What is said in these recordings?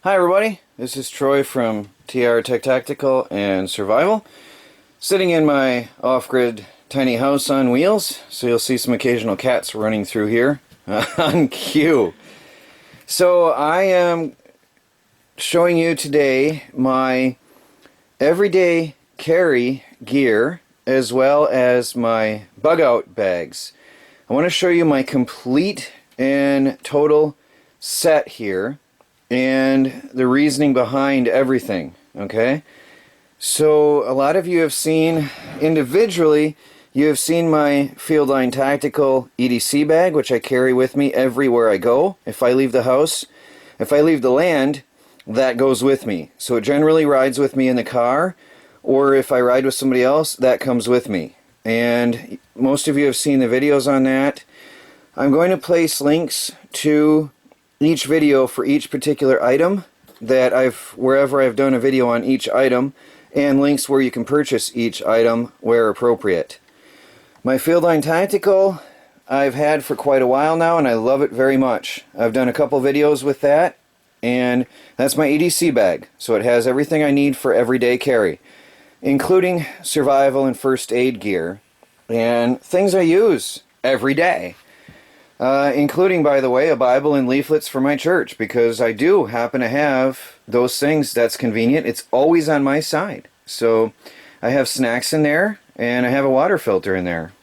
Hi everybody, this is Troy from Edc Tactical and Survival, sitting in my off-grid tiny house on wheels, so you'll see some occasional cats running through here on cue. So I am showing you today my everyday carry gear as well as my bug out bags. I want to show you my complete and total set here and the reasoning behind everything, okay? So a lot of you have seen individually, you have seen my Fieldline Tactical Edc bag, which I carry with me everywhere I go. If I leave the house, if I leave the land, that goes with me. So it generally rides with me in the car, or if I ride with somebody else, that comes with me. And most of you have seen the videos on that. I'm going to place links to each video for each particular item that wherever I've done a video on each item, and links where you can purchase each item where appropriate. My Fieldline Tactical I've had for quite a while now, and I love it very much. I've done a couple videos with that, and that's my Edc bag. So it has everything I need for everyday carry, including survival and first aid gear, and things I use every day. Including, by the way, a Bible and leaflets for my church, because I do happen to have those things. That's convenient. It's always on my side. So I have snacks in there, and I have a water filter in there.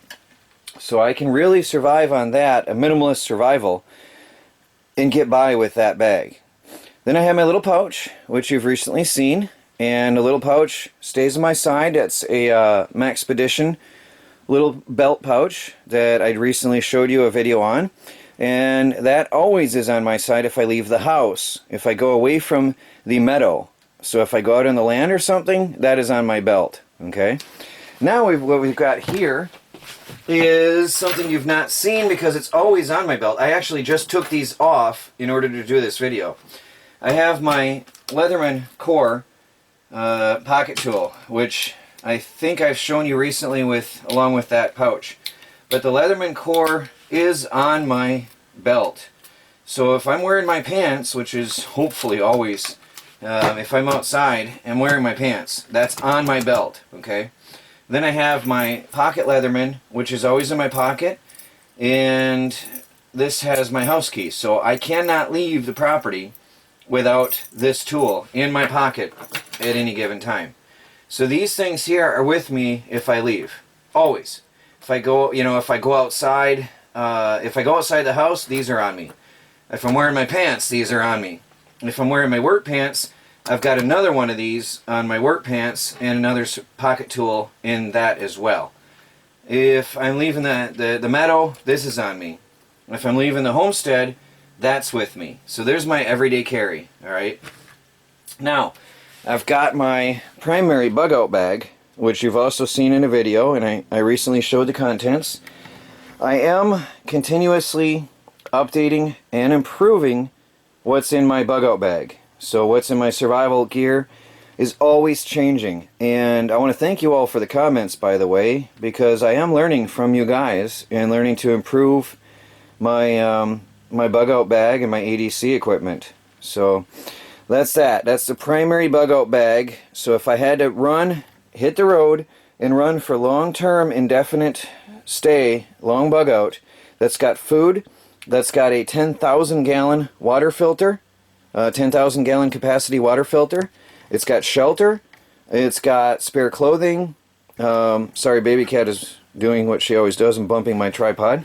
So I can really survive on that, a minimalist survival, and get by with that bag. Then I have my little pouch, which you've recently seen, and a little pouch stays on my side. That's a Maxpedition little belt pouch that I recently showed you a video on, and that always is on my side if I leave the house, if I go away from the meadow. So if I go out on the land or something, that is on my belt. Okay, now what we've got here is something you've not seen because it's always on my belt. I actually just took these off in order to do this video. I have my Leatherman core pocket tool, which I think I've shown you recently along with that pouch. But the Leatherman core is on my belt. So if I'm wearing my pants, which is hopefully always, if I'm outside and wearing my pants, that's on my belt, okay? Then I have my pocket Leatherman, which is always in my pocket, and this has my house key. So I cannot leave the property without this tool in my pocket at any given time. So these things here are with me if I leave, always. If I go, if I go outside, the house, these are on me. If I'm wearing my pants, these are on me. If I'm wearing my work pants, I've got another one of these on my work pants and another pocket tool in that as well. If I'm leaving the meadow, this is on me. If I'm leaving the homestead, that's with me. So there's my everyday carry, all right? Now, I've got my primary bug out bag, which you've also seen in a video, and I recently showed the contents. I am continuously updating and improving what's in my bug out bag. So what's in my survival gear is always changing. And I want to thank you all for the comments, by the way, because I am learning from you guys and learning to improve my, my bug out bag and my Edc equipment. So that's that. That's the primary bug out bag. So if I had to hit the road and run for long-term indefinite stay, long bug out, that's got food, that's got a 10,000 gallon water filter, 10,000 gallon capacity water filter. It's got shelter. It's got spare clothing. Sorry, baby cat is doing what she always does and bumping my tripod.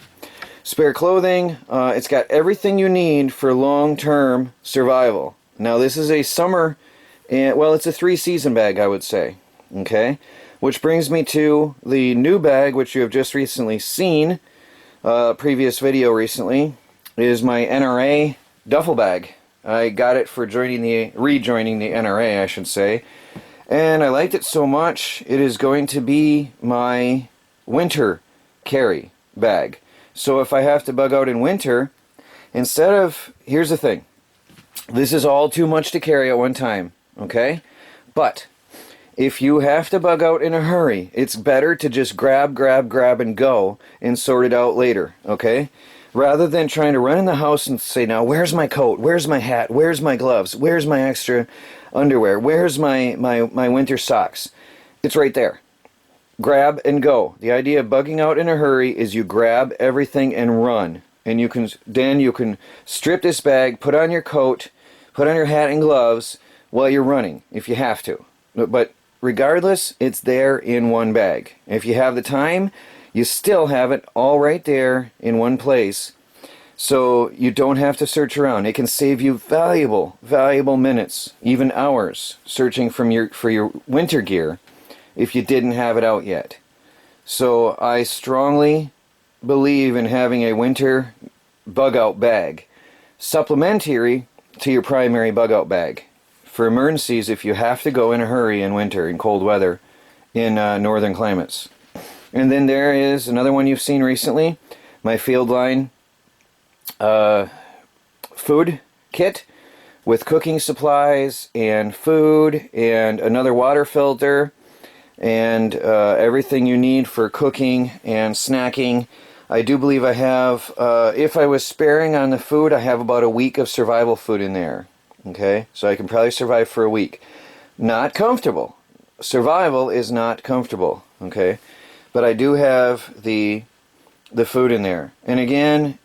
Spare clothing. It's got everything you need for long-term survival. Now this is a summer, well, it's a 3-season bag, I would say, okay? Which brings me to the new bag, which you have just recently seen, previous video recently, is my Nra Duffel Bag. I got it for rejoining the NRA, I should say, and I liked it so much, it is going to be my winter carry bag. So if I have to bug out in winter, here's the thing. This is all too much to carry at one time, okay? But If you have to bug out in a hurry, it's better to just grab, and go and sort it out later, okay? Rather than trying to run in the house and say, now, where's my coat? Where's my hat? Where's my gloves? Where's my extra underwear? Where's my winter socks? It's right there. Grab and go. The idea of bugging out in a hurry is you grab everything and run. And you can strip this bag, put on your coat, put on your hat and gloves while you're running, if you have to. But regardless, it's there in one bag. If you have the time, you still have it all right there in one place, so you don't have to search around. It can save you valuable minutes, even hours, searching for your winter gear if you didn't have it out yet. So I strongly believe in having a winter bug out bag, supplementary to your primary bug out bag, for emergencies if you have to go in a hurry in winter, in cold weather, in northern climates. And then there is another one you've seen recently, my Fieldline food kit with cooking supplies and food and another water filter and everything you need for cooking and snacking. I do believe I have, if I was sparing on the food, I have about a week of survival food in there. Okay, so I can probably survive for a week. Not comfortable. Survival is not comfortable. Okay, but I do have the food in there. And again,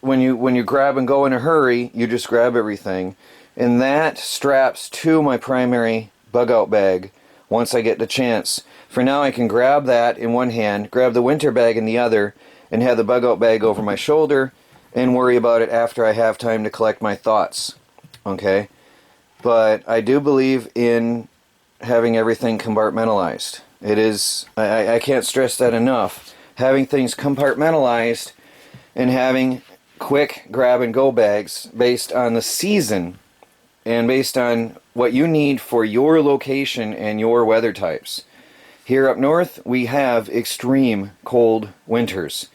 when you grab and go in a hurry, you just grab everything, and that straps to my primary bug out bag. Once I get the chance. For now, I can grab that in one hand, grab the winter bag in the other, and have the bug out bag over my shoulder, and worry about it after I have time to collect my thoughts. Okay? But I do believe in having everything compartmentalized. It is, I can't stress that enough. Having things compartmentalized and having quick grab and go bags based on the season and based on what you need for your location and your weather types. Here up north, we have extreme cold winters.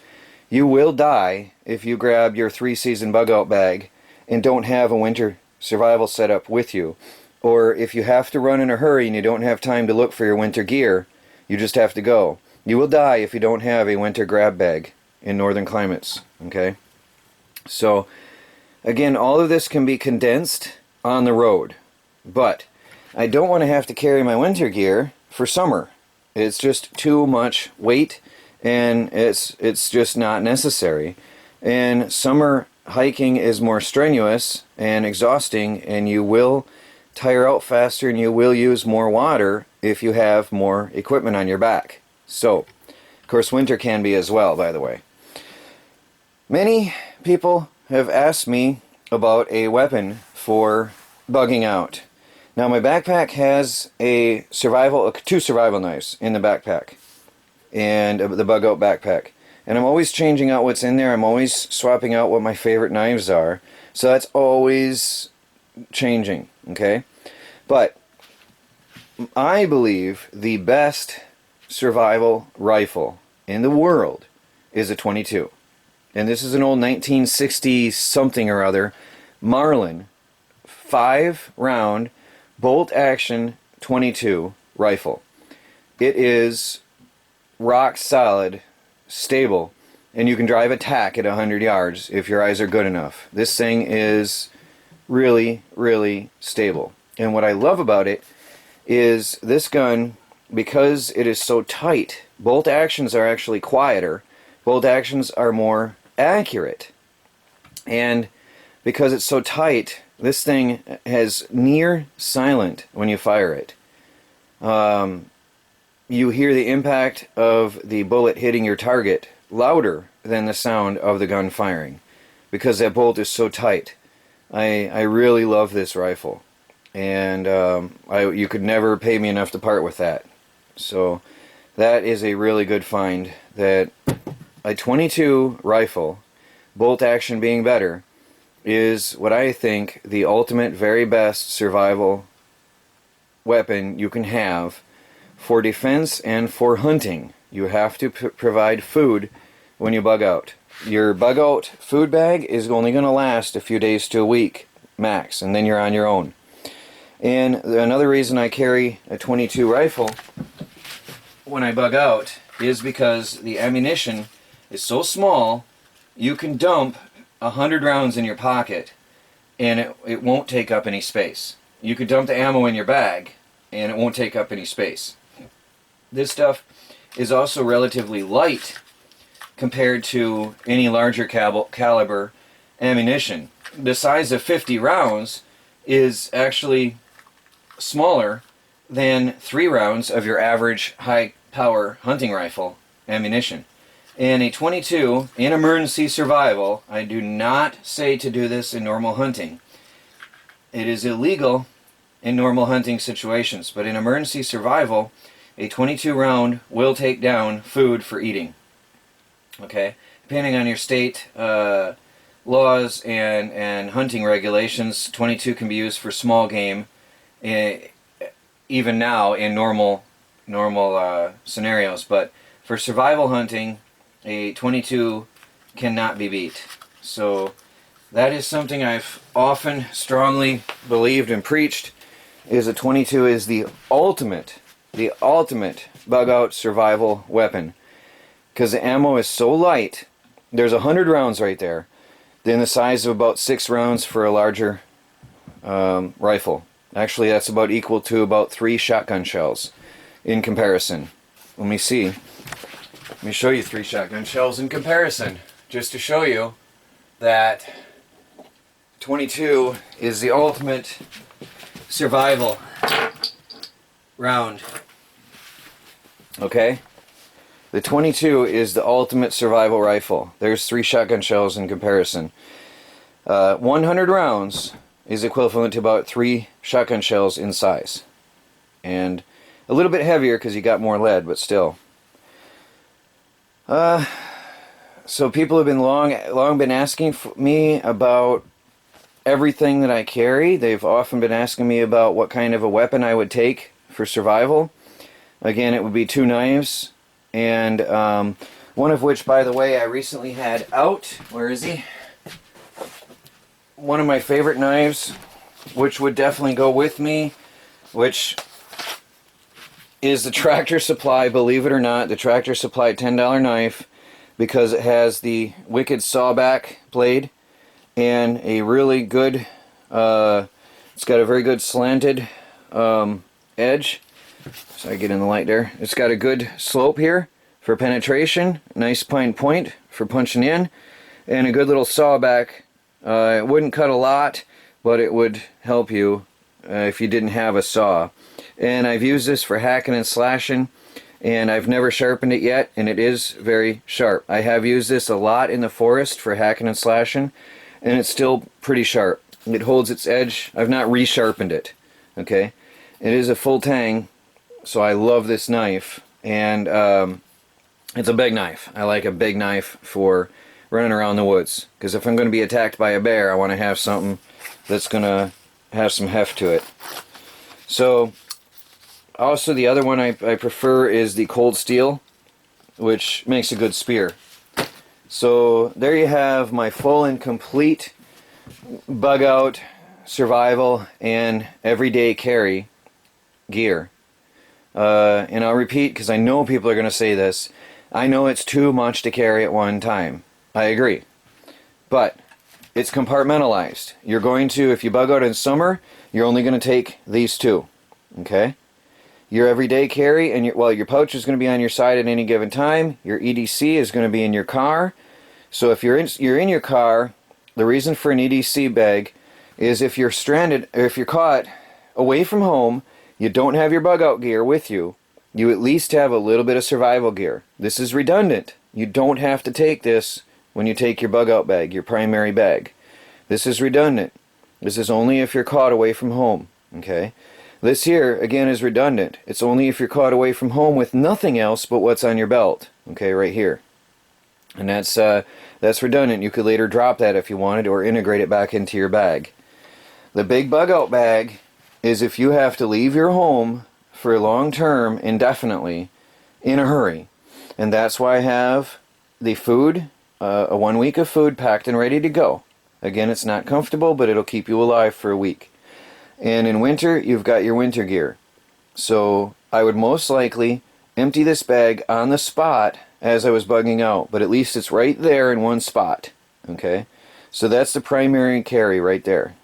You will die if you grab your 3-season bug out bag and don't have a winter survival setup with you. Or if you have to run in a hurry and you don't have time to look for your winter gear, you just have to go. You will die if you don't have a winter grab bag in northern climates. Okay? So, again, all of this can be condensed on the road. But I don't want to have to carry my winter gear for summer. It's just too much weight, and it's just not necessary. And summer hiking is more strenuous and exhausting, and you will tire out faster and you will use more water if you have more equipment on your back. So, of course, winter can be as well, by the way. Many people have asked me about a weapon for bugging out. Now my backpack has two survival knives in the backpack, and the bug out backpack. And I'm always changing out what's in there. I'm always swapping out what my favorite knives are. So that's always changing, okay? But I believe the best survival rifle in the world is a .22. And this is an old 1960 something or other Marlin 5-round bolt action .22 rifle. It is rock solid, stable, and you can drive a tack at 100 yards if your eyes are good enough. This thing is really, really stable. And what I love about it is this gun, because it is so tight, bolt actions are actually quieter. Bolt actions are more accurate. And because it's so tight, this thing has near silent when you fire it. You hear the impact of the bullet hitting your target louder than the sound of the gun firing, because that bolt is so tight. I really love this rifle, and you could never pay me enough to part with that. So that is a really good find, that a .22 rifle, bolt action being better, is what I think the ultimate, very best survival weapon you can have for defense and for hunting. You have to provide food when you bug out. Your bug out food bag is only going to last a few days to a week max, and then you're on your own. And another reason I carry a 22 rifle when I bug out is because the ammunition is so small, you can dump 100 rounds in your pocket and it won't take up any space. You could dump the ammo in your bag and it won't take up any space. This stuff is also relatively light compared to any larger caliber ammunition. The size of 50 rounds is actually smaller than 3 rounds of your average high power hunting rifle ammunition. And a 22 in emergency survival, I do not say to do this in normal hunting. It is illegal in normal hunting situations, but in emergency survival, a 22 round will take down food for eating. Okay, depending on your state laws and hunting regulations, 22 can be used for small game, even now in normal scenarios. But for survival hunting, a 22 cannot be beat. So that is something I've often strongly believed and preached, is a 22 is the ultimate bug out survival weapon. Because the ammo is so light, there's 100 rounds right there, then the size of about 6 rounds for a larger rifle. Actually, that's about equal to about 3 shotgun shells in comparison. Let me see. Let me show you 3 shotgun shells in comparison, just to show you that 22 is the ultimate survival round. Okay? The 22 is the ultimate survival rifle. There's 3 shotgun shells in comparison. 100 rounds is equivalent to about 3 shotgun shells in size. And a little bit heavier because you got more lead, but still. So people have been long been asking me about everything that I carry. They've often been asking me about what kind of a weapon I would take for survival. Again, it would be 2 knives, and one of which, by the way, I recently had out. Where is he? One of my favorite knives, which would definitely go with me, which is the Tractor Supply, believe it or not, the Tractor Supply $10 knife, because it has the wicked sawback blade and a really good, it's got a very good slanted edge. So I get in the light there. It's got a good slope here for penetration, nice fine point for punching in, and a good little sawback. It wouldn't cut a lot, but it would help you if you didn't have a saw. And I've used this for hacking and slashing, and I've never sharpened it yet, and it is very sharp. I have used this a lot in the forest for hacking and slashing, and it's still pretty sharp. It holds its edge. I've not resharpened it. Okay, it is a full tang, so I love this knife, and it's a big knife. I like a big knife for running around the woods, because if I'm going to be attacked by a bear, I want to have something that's going to have some heft to it. So also the other one I prefer is the cold steel, which makes a good spear. So there you have my full and complete bug out, survival, and everyday carry gear. And I'll repeat, because I know people are going to say this, I know it's too much to carry at one time. I agree. But it's compartmentalized. You're going to, if you bug out in summer, you're only going to take these 2. Okay? Your everyday carry, and your pouch is going to be on your side at any given time. Your EDC is going to be in your car. So if you're in your car, the reason for an EDC bag is if you're stranded, or if you're caught away from home, you don't have your bug out gear with you, you at least have a little bit of survival gear. This is redundant. You don't have to take this when you take your bug out bag, your primary bag. This is redundant. This is only if you're caught away from home. Okay? This here, again, is redundant. It's only if you're caught away from home with nothing else but what's on your belt. Okay, right here. And that's redundant. You could later drop that if you wanted, or integrate it back into your bag. The big bug out bag is if you have to leave your home for long term, indefinitely, in a hurry. And that's why I have the food, a 1 week of food packed and ready to go. Again, it's not comfortable, but it'll keep you alive for a week. And in winter, you've got your winter gear. So I would most likely empty this bag on the spot as I was bugging out, but at least it's right there in one spot. Okay, so that's the primary carry right there,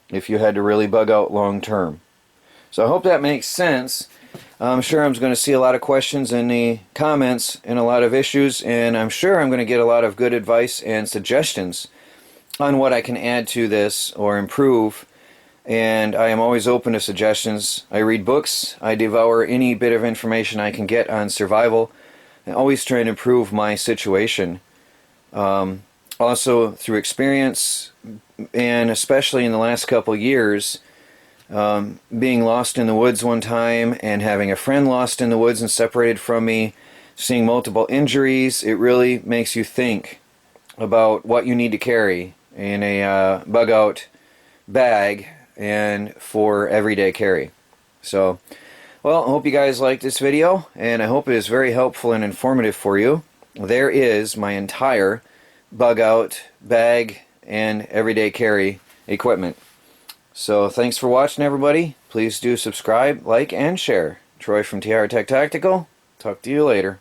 if you had to really bug out long term. So I hope that makes sense. I'm sure I'm going to see a lot of questions in the comments and a lot of issues, and I'm sure I'm going to get a lot of good advice and suggestions on what I can add to this or improve. And I am always open to suggestions. I read books. I devour any bit of information I can get on survival, and always trying to improve my situation. Also through experience, and especially in the last couple years, being lost in the woods one time and having a friend lost in the woods and separated from me, seeing multiple injuries, it really makes you think about what you need to carry in a bug out bag and for everyday carry. So, well, I hope you guys liked this video, and I hope it is very helpful and informative for you. There is my entire bug out bag and everyday carry equipment. So thanks for watching, everybody. Please do subscribe, like, and share. Troy from Nra Tactical. Talk to you later.